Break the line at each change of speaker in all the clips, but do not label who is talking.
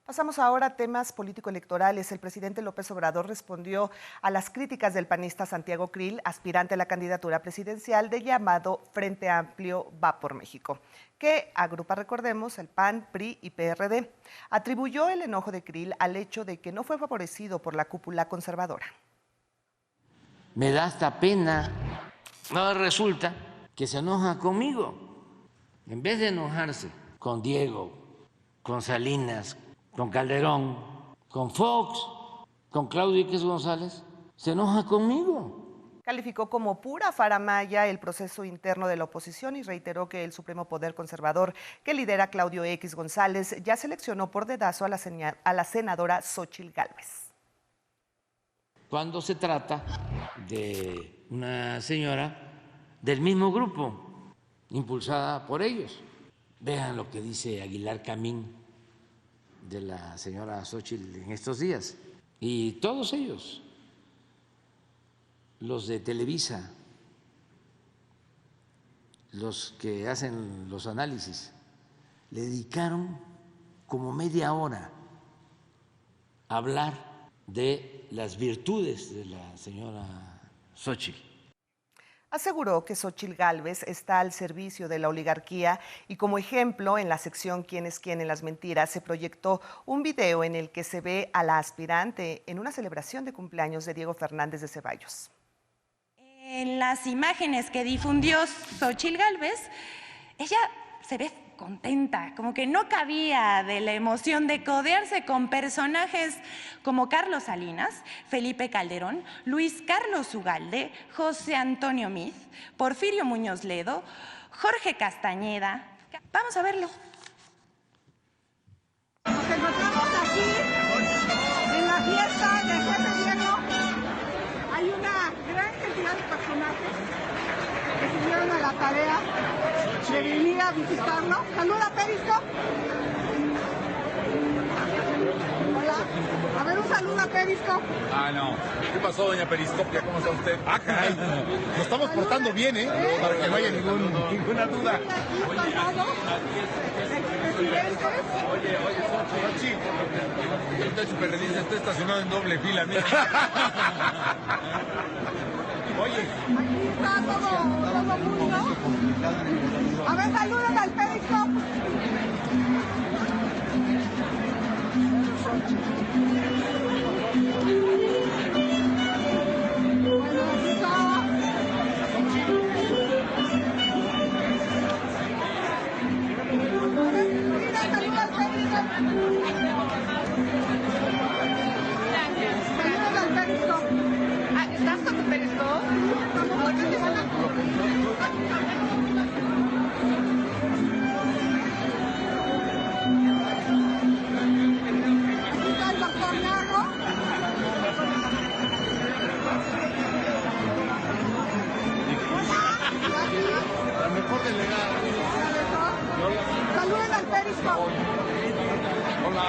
Pasamos ahora a temas político-electorales. El presidente López Obrador respondió a las críticas del panista Santiago Krill, aspirante a la candidatura presidencial del llamado Frente Amplio Va por México, que agrupa, recordemos, el PAN, PRI y PRD. Atribuyó el enojo de Krill al hecho de que no fue favorecido por la cúpula conservadora.
Me da hasta pena. Ahora resulta que se enoja conmigo. En vez de enojarse con Diego, con Salinas, con Calderón, con Fox, con Claudio X González, se enoja conmigo.
Calificó como pura faramalla el proceso interno de la oposición y reiteró que el Supremo Poder Conservador que lidera Claudio X González ya seleccionó por dedazo a la senadora Xóchitl Gálvez.
Cuando se trata de una señora del mismo grupo, impulsada por ellos. Vean lo que dice Aguilar Camín de la señora Xóchitl en estos días. Y todos ellos, los de Televisa, los que hacen los análisis, le dedicaron como media hora a hablar de las virtudes de la señora Xóchitl.
Aseguró que Xóchitl Gálvez está al servicio de la oligarquía y como ejemplo en la sección ¿Quién es quién en las mentiras? Se proyectó un video en el que se ve a la aspirante en una celebración de cumpleaños de Diego Fernández de Ceballos.
En las imágenes que difundió Xóchitl Gálvez, ella se ve contenta, como que no cabía de la emoción de codearse con personajes como Carlos Salinas, Felipe Calderón, Luis Carlos Ugalde, José Antonio Meade, Porfirio Muñoz Ledo, Jorge Castañeda. Vamos a verlo.
Nos encontramos aquí en la fiesta de Jefe Diego. Hay una gran cantidad de personajes que se dieron a la tarea de venir a visitarnos. Saluda, Periscope. Hola. A ver, un saludo a Periscope.
No. ¿Qué pasó, doña Periscopia? ¿Cómo está usted? Caray. Nos estamos portando bien, para que no haya ninguna duda.
Aquí con todos, expresidentes.
Oye, Xochitl. Usted es superredista, está estacionado en doble fila, mira. Oye.
Aquí está todo mundo. A ver, saluden al Periscope. Bueno, aquí está. Mira, saluda al Periscope. Saluda al Periscope. ¿Estás con tu Periscope? Aquí está el doctor Narro.
La mejor delegada.
Saluden al Periscope.
Hola.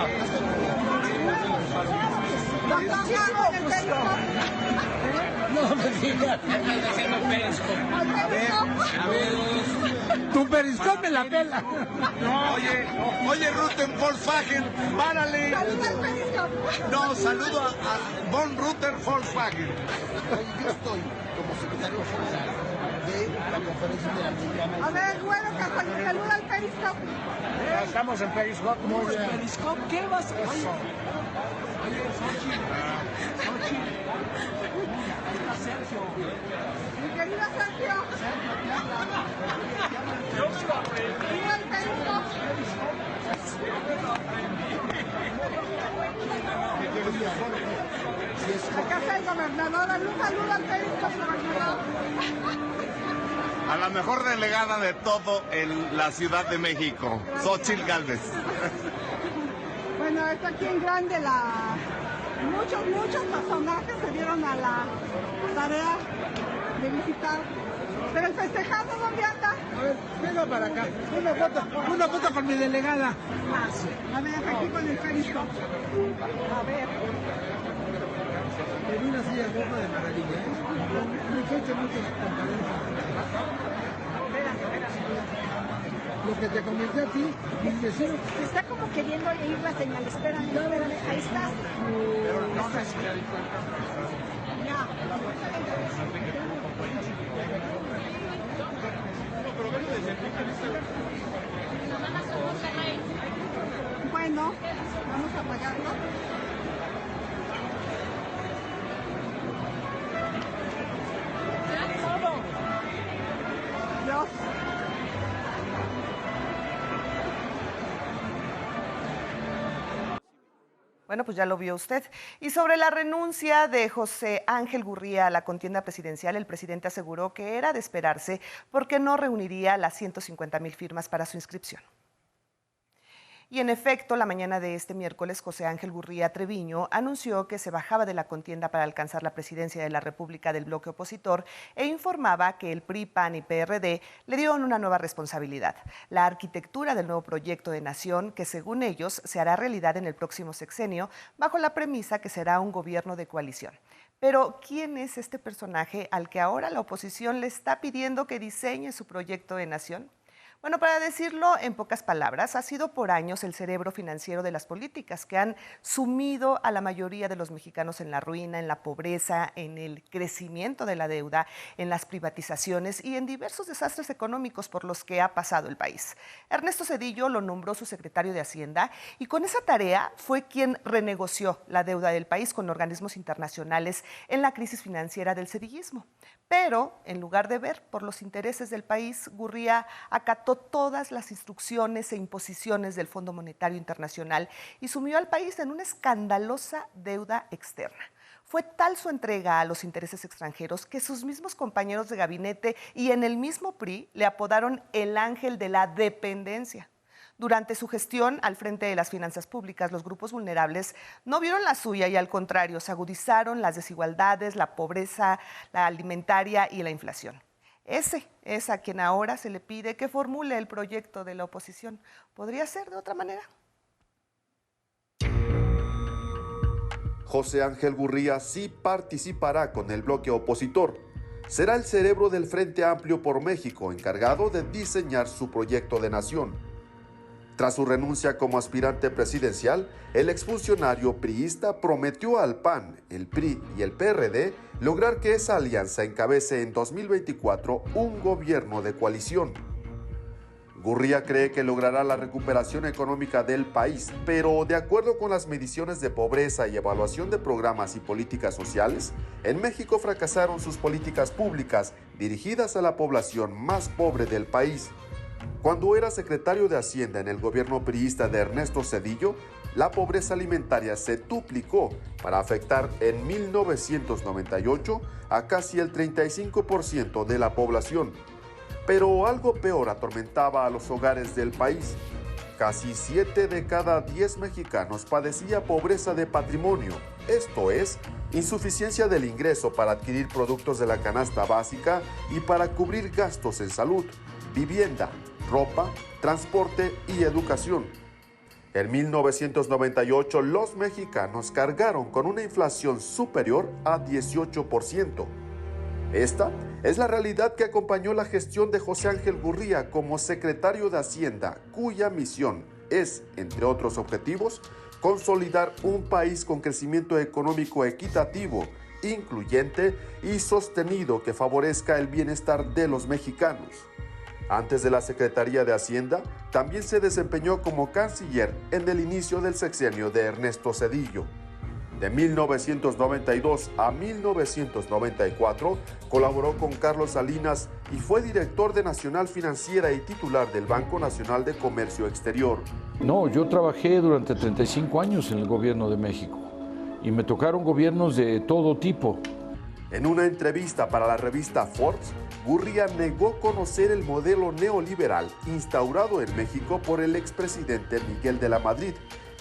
Doctor Narro en el Periscope.
No me digas. ¿Qué estás haciendo Periscope?
Al Periscope.
Tu Periscope la pela. Oye, Rutten Volkswagen, párale.
Saluda al Periscope.
No, saludo a Von Rutter Volkswagen.
Yo estoy como secretario general de la conferencia de la media.
A ver, bueno, Castaño, saluda al Periscope.
Estamos en Periscope, muy bien.
Periscope, ¿qué vas a hacer? Oye, Xochitl. Está Sergio.
Mi querido Sergio. Saluda al Periscope. Acá está el gobernador. Un saludo al Periscope, gobernador.
A la mejor delegada de todo en la Ciudad de México, Xóchitl Gálvez.
Bueno, está aquí en grande muchos personajes se dieron a la tarea de visitar. Pero el festejado, ¿dónde anda?
A ver, venga para acá. Una foto con mi delegada.
A ver, aquí con el Periscope. A ver.
En una silla roja de maravilla, Muchos compañeros. lo que te convirtió a ti en mesero.
Está como queriendo ir la señal, espérame, no, ahí está.
Pero no sé si ya dijo el caso.
Ya. Bueno, vamos a apagarlo. Dios.
Bueno, pues ya lo vio usted. Y sobre la renuncia de José Ángel Gurría a la contienda presidencial, el presidente aseguró que era de esperarse porque no reuniría las 150,000 firmas para su inscripción. Y en efecto, la mañana de este miércoles, José Ángel Gurría Treviño anunció que se bajaba de la contienda para alcanzar la presidencia de la República del bloque opositor e informaba que el PRI, PAN y PRD le dieron una nueva responsabilidad, la arquitectura del nuevo proyecto de nación que, según ellos, se hará realidad en el próximo sexenio bajo la premisa que será un gobierno de coalición. Pero, ¿quién es este personaje al que ahora la oposición le está pidiendo que diseñe su proyecto de nación? Bueno, para decirlo en pocas palabras, ha sido por años el cerebro financiero de las políticas que han sumido a la mayoría de los mexicanos en la ruina, en la pobreza, en el crecimiento de la deuda, en las privatizaciones y en diversos desastres económicos por los que ha pasado el país. Ernesto Zedillo lo nombró su secretario de Hacienda y con esa tarea fue quien renegoció la deuda del país con organismos internacionales en la crisis financiera del cedillismo. Pero, en lugar de ver por los intereses del país, Gurría acató todas las instrucciones e imposiciones del Fondo Monetario Internacional y sumió al país en una escandalosa deuda externa. Fue tal su entrega a los intereses extranjeros que sus mismos compañeros de gabinete y en el mismo PRI le apodaron el ángel de la dependencia. Durante su gestión al frente de las finanzas públicas, los grupos vulnerables no vieron la suya y al contrario, se agudizaron las desigualdades, la pobreza, la alimentaria y la inflación. Ese es a quien ahora se le pide que formule el proyecto de la oposición. ¿Podría ser de otra manera?
José Ángel Gurría sí participará con el bloque opositor. Será el cerebro del Frente Amplio por México, encargado de diseñar su proyecto de nación. Tras su renuncia como aspirante presidencial, el exfuncionario priista prometió al PAN, el PRI y el PRD lograr que esa alianza encabece en 2024 un gobierno de coalición. Gurría cree que logrará la recuperación económica del país, pero de acuerdo con las mediciones de pobreza y evaluación de programas y políticas sociales, en México fracasaron sus políticas públicas dirigidas a la población más pobre del país. Cuando era secretario de Hacienda en el gobierno priista de Ernesto Zedillo, la pobreza alimentaria se duplicó para afectar en 1998 a casi el 35% de la población. Pero algo peor atormentaba a los hogares del país. Casi 7 de cada 10 mexicanos padecía pobreza de patrimonio, esto es, insuficiencia del ingreso para adquirir productos de la canasta básica y para cubrir gastos en salud, vivienda, ropa, transporte y educación. En 1998, los mexicanos cargaron con una inflación superior a 18%. Esta es la realidad que acompañó la gestión de José Ángel Gurría como secretario de Hacienda, cuya misión es, entre otros objetivos, consolidar un país con crecimiento económico equitativo, incluyente y sostenido que favorezca el bienestar de los mexicanos. Antes de la Secretaría de Hacienda, también se desempeñó como canciller en el inicio del sexenio de Ernesto Zedillo. De 1992 a 1994, colaboró con Carlos Salinas y fue director de Nacional Financiera y titular del Banco Nacional de Comercio Exterior.
No, yo trabajé durante 35 años en el gobierno de México y me tocaron gobiernos de todo tipo.
En una entrevista para la revista Forbes, Gurría negó conocer el modelo neoliberal instaurado en México por el expresidente Miguel de la Madrid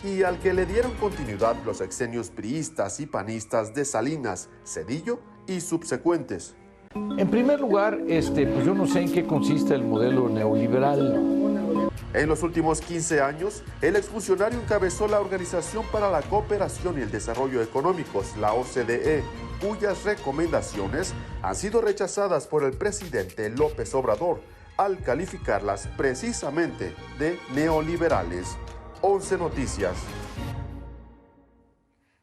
y al que le dieron continuidad los sexenios priistas y panistas de Salinas, Zedillo y subsecuentes.
En primer lugar, pues yo no sé en qué consiste el modelo neoliberal.
En los últimos 15 años, el exfuncionario encabezó la Organización para la Cooperación y el Desarrollo Económicos, la OCDE, cuyas recomendaciones han sido rechazadas por el presidente López Obrador, al calificarlas precisamente de neoliberales. 11 Noticias.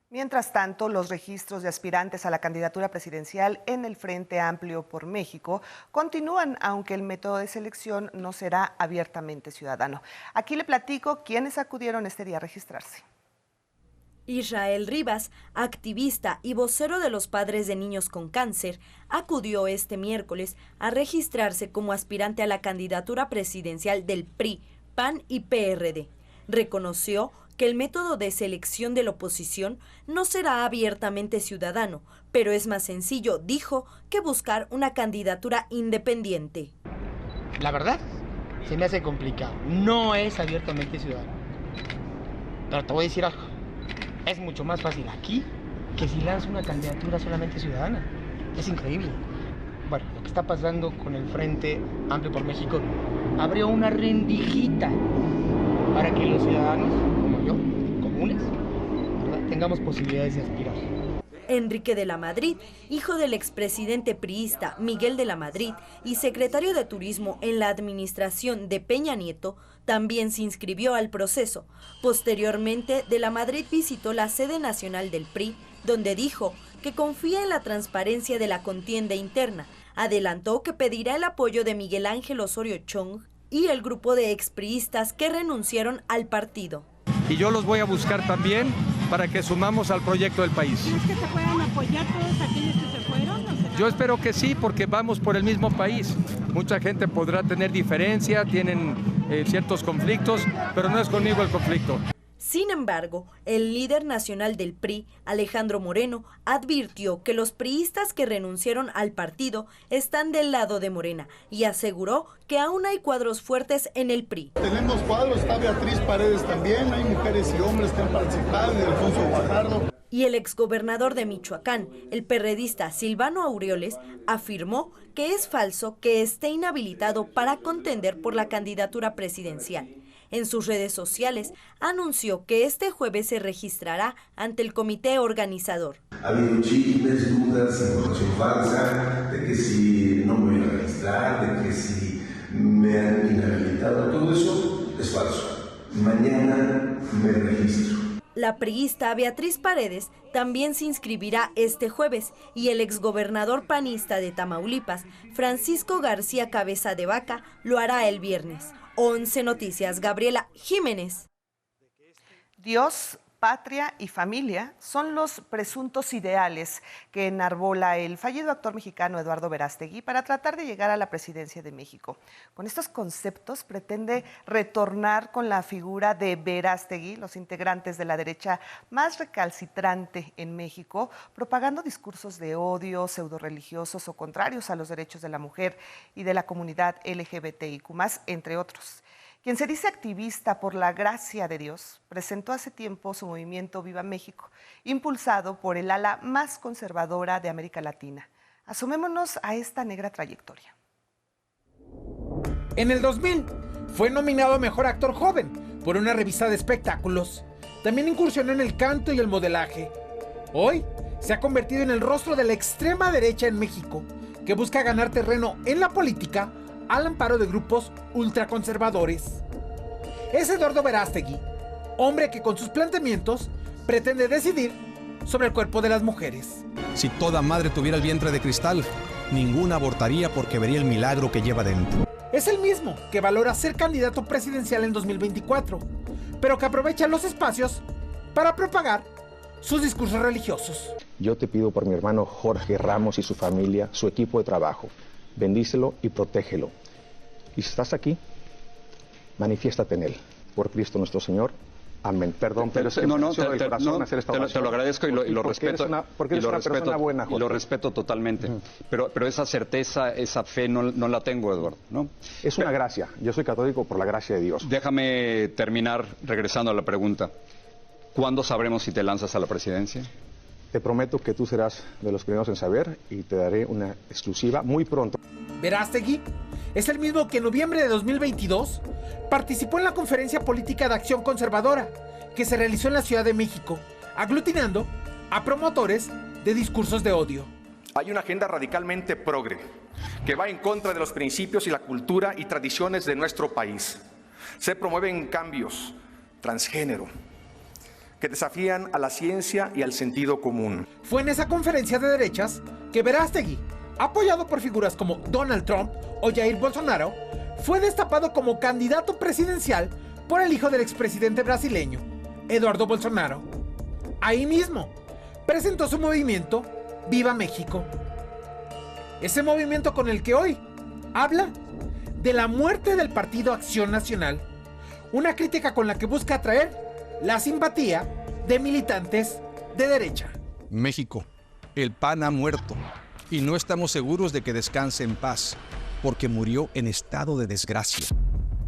Mientras tanto, los registros de aspirantes a la candidatura presidencial en el Frente Amplio por México continúan, aunque el método de selección no será abiertamente ciudadano. Aquí le platico quiénes acudieron este día a registrarse.
Israel Rivas, activista y vocero de los padres de niños con cáncer, acudió este miércoles a registrarse como aspirante a la candidatura presidencial del PRI, PAN y PRD. Reconoció que el método de selección de la oposición no será abiertamente ciudadano, pero es más sencillo, dijo, que buscar una candidatura independiente.
La verdad, se me hace complicado. No es abiertamente ciudadano. Pero te voy a decir algo. Es mucho más fácil aquí que si lanzas una candidatura solamente ciudadana. Es increíble. Bueno, lo que está pasando con el Frente Amplio por México abrió una rendijita para que los ciudadanos, como yo, comunes, ¿verdad?, tengamos posibilidades de aspirar.
Enrique de la Madrid, hijo del expresidente priista Miguel de la Madrid y secretario de Turismo en la administración de Peña Nieto, también se inscribió al proceso. Posteriormente, de la Madrid visitó la sede nacional del PRI, donde dijo que confía en la transparencia de la contienda interna. Adelantó que pedirá el apoyo de Miguel Ángel Osorio Chong y el grupo de expriistas que renunciaron al partido.
Y yo los voy a buscar también para que sumamos al proyecto del país.
¿Crees que se puedan apoyar todos aquellos que se fueron?
Yo espero que sí, porque vamos por el mismo país. Mucha gente podrá tener diferencia, tienen ciertos conflictos, pero no es conmigo el conflicto.
Sin embargo, el líder nacional del PRI, Alejandro Moreno, advirtió que los priistas que renunciaron al partido están del lado de Morena y aseguró que aún hay cuadros fuertes en el PRI.
Tenemos cuadros, está Beatriz Paredes también, hay mujeres y hombres que han participado, y Alfonso Guajardo.
Y el exgobernador de Michoacán, el perredista Silvano Aureoles, afirmó que es falso que esté inhabilitado para contender por la candidatura presidencial. En sus redes sociales anunció que este jueves se registrará ante el comité organizador.
Ha habido chismes, dudas, información falsa, de que si no me voy a registrar, de que si me han inhabilitado, todo eso es falso. Mañana me registro.
La priista Beatriz Paredes también se inscribirá este jueves y el exgobernador panista de Tamaulipas, Francisco García Cabeza de Vaca, lo hará el viernes. 11 Noticias, Gabriela Jiménez.
Dios, patria y familia son los presuntos ideales que enarbola el fallido actor mexicano Eduardo Verástegui para tratar de llegar a la presidencia de México. Con estos conceptos pretende retornar con la figura de Verástegui, los integrantes de la derecha más recalcitrante en México, propagando discursos de odio, pseudo-religiosos o contrarios a los derechos de la mujer y de la comunidad LGBTIQ+, entre otros. Quien se dice activista por la gracia de Dios, presentó hace tiempo su movimiento Viva México, impulsado por el ala más conservadora de América Latina. Asomémonos a esta negra trayectoria.
En el 2000 fue nominado a Mejor Actor Joven por una revista de espectáculos. También incursionó en el canto y el modelaje. Hoy se ha convertido en el rostro de la extrema derecha en México, que busca ganar terreno en la política al amparo de grupos ultraconservadores. Es Eduardo Verástegui, hombre que con sus planteamientos pretende decidir sobre el cuerpo de las mujeres.
Si toda madre tuviera el vientre de cristal, ninguna abortaría porque vería el milagro que lleva dentro.
Es el mismo que valora ser candidato presidencial en 2024, pero que aprovecha los espacios para propagar sus discursos religiosos.
Yo te pido por mi hermano Jorge Ramos y su familia, su equipo de trabajo, bendícelo y protégelo. Y si estás aquí, manifiéstate en él. Por Cristo nuestro Señor. Amén. Perdón, pero es que
te lo agradezco y lo respeto.
Porque eres una persona buena, Jorge.
Y lo respeto totalmente. Pero esa certeza, esa fe no la tengo, Eduardo, ¿no?
Es una gracia. Yo soy católico por la gracia de Dios.
Déjame terminar regresando a la pregunta. ¿Cuándo sabremos si te lanzas a la presidencia?
Te prometo que tú serás de los primeros en saber y te daré una exclusiva muy pronto.
Verástegui es el mismo que en noviembre de 2022 participó en la Conferencia Política de Acción Conservadora que se realizó en la Ciudad de México, aglutinando a promotores de discursos de odio.
Hay una agenda radicalmente progre, que va en contra de los principios y la cultura y tradiciones de nuestro país. Se promueven cambios transgénero que desafían a la ciencia y al sentido común.
Fue en esa conferencia de derechas que Verástegui, apoyado por figuras como Donald Trump o Jair Bolsonaro, fue destapado como candidato presidencial por el hijo del expresidente brasileño, Eduardo Bolsonaro. Ahí mismo, presentó su movimiento Viva México. Ese movimiento con el que hoy habla de la muerte del Partido Acción Nacional, una crítica con la que busca atraer la simpatía de militantes de derecha.
México, el PAN ha muerto y no estamos seguros de que descanse en paz, porque murió en estado de desgracia.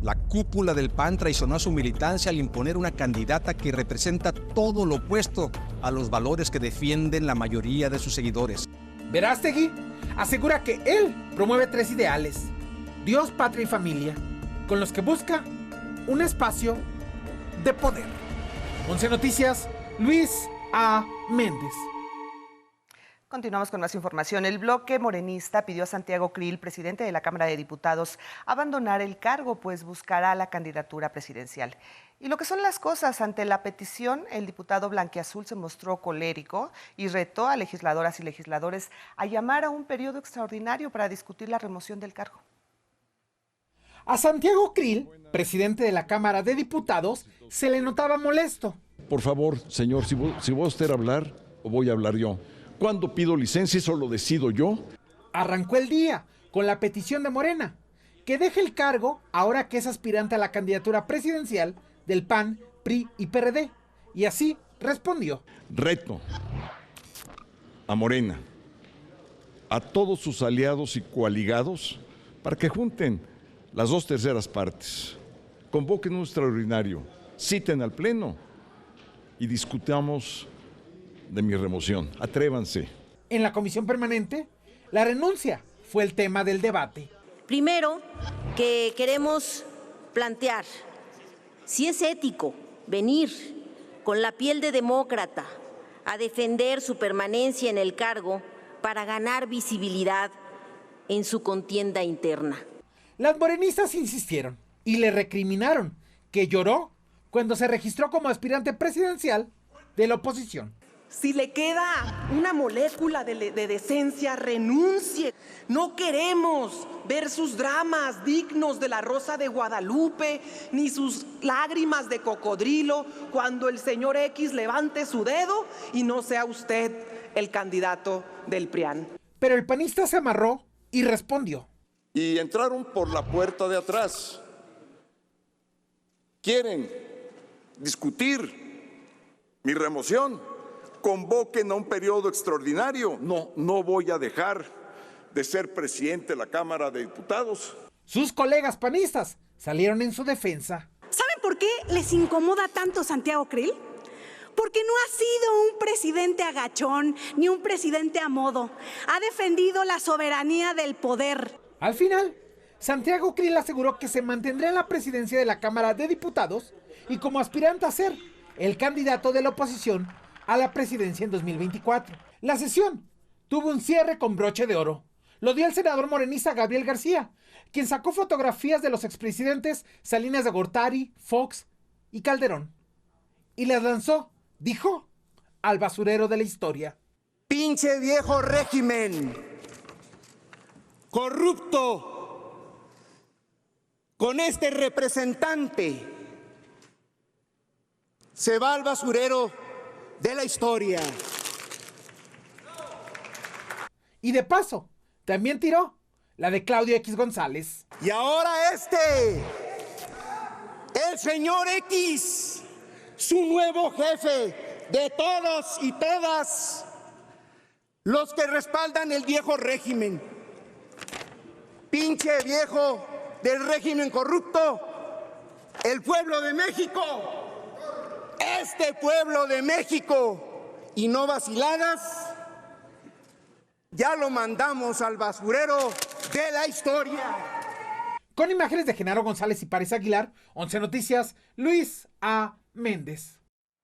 La cúpula del PAN traicionó a su militancia al imponer una candidata que representa todo lo opuesto a los valores que defienden la mayoría de sus seguidores.
Verástegui asegura que él promueve 3 ideales: Dios, patria y familia, con los que busca un espacio de poder. 11 Noticias, Luis A. Méndez.
Continuamos con más información. El bloque morenista pidió a Santiago Krill, presidente de la Cámara de Diputados, abandonar el cargo, pues buscará la candidatura presidencial. Y lo que son las cosas, ante la petición, el diputado blanquiazul se mostró colérico y retó a legisladoras y legisladores a llamar a un periodo extraordinario para discutir la remoción del cargo.
A Santiago Krill, presidente de la Cámara de Diputados, se le notaba molesto.
Por favor, señor, si va usted a hablar, o voy a hablar yo. ¿Cuándo pido licencia? ¿Eso lo decido yo?
Arrancó el día con la petición de Morena, que deje el cargo ahora que es aspirante a la candidatura presidencial del PAN, PRI y PRD. Y así respondió.
Reto a Morena, a todos sus aliados y coaligados, para que junten las 2/3 partes, convoquen un extraordinario, citen al Pleno y discutamos de mi remoción. Atrévanse.
En la comisión permanente, la renuncia fue el tema del debate.
Primero, que queremos plantear si es ético venir con la piel de demócrata a defender su permanencia en el cargo para ganar visibilidad en su contienda interna.
Las morenistas insistieron y le recriminaron que lloró cuando se registró como aspirante presidencial de la oposición.
Si le queda una molécula de decencia, renuncie. No queremos ver sus dramas dignos de la Rosa de Guadalupe, ni sus lágrimas de cocodrilo cuando el señor X levante su dedo y no sea usted el candidato del PRIAN.
Pero el panista se amarró y respondió.
Y entraron por la puerta de atrás. ¿Quieren discutir mi remoción? Convoquen a un periodo extraordinario. No voy a dejar de ser presidente de la Cámara de Diputados.
Sus colegas panistas salieron en su defensa.
¿Saben por qué les incomoda tanto Santiago Krill? Porque no ha sido un presidente agachón ni un presidente a modo. Ha defendido la soberanía del poder.
Al final, Santiago Krill aseguró que se mantendrá en la presidencia de la Cámara de Diputados y como aspirante a ser el candidato de la oposición a la presidencia en 2024. La sesión tuvo un cierre con broche de oro. Lo dio el senador morenista Gabriel García, quien sacó fotografías de los expresidentes Salinas de Gortari, Fox y Calderón. Y les lanzó, dijo, al basurero de la historia.
¡Pinche viejo régimen! ¡Corrupto! Con este representante se va al basurero de la historia.
Y de paso, también tiró la de Claudio X González.
Y ahora el señor X, su nuevo jefe de todos y todas los que respaldan el viejo régimen. Pinche viejo del régimen corrupto, el pueblo de México. Este pueblo de México, y no vaciladas, ya lo mandamos al basurero de la historia.
Con imágenes de Genaro González y Paris Aguilar, 11 Noticias, Luis A. Méndez.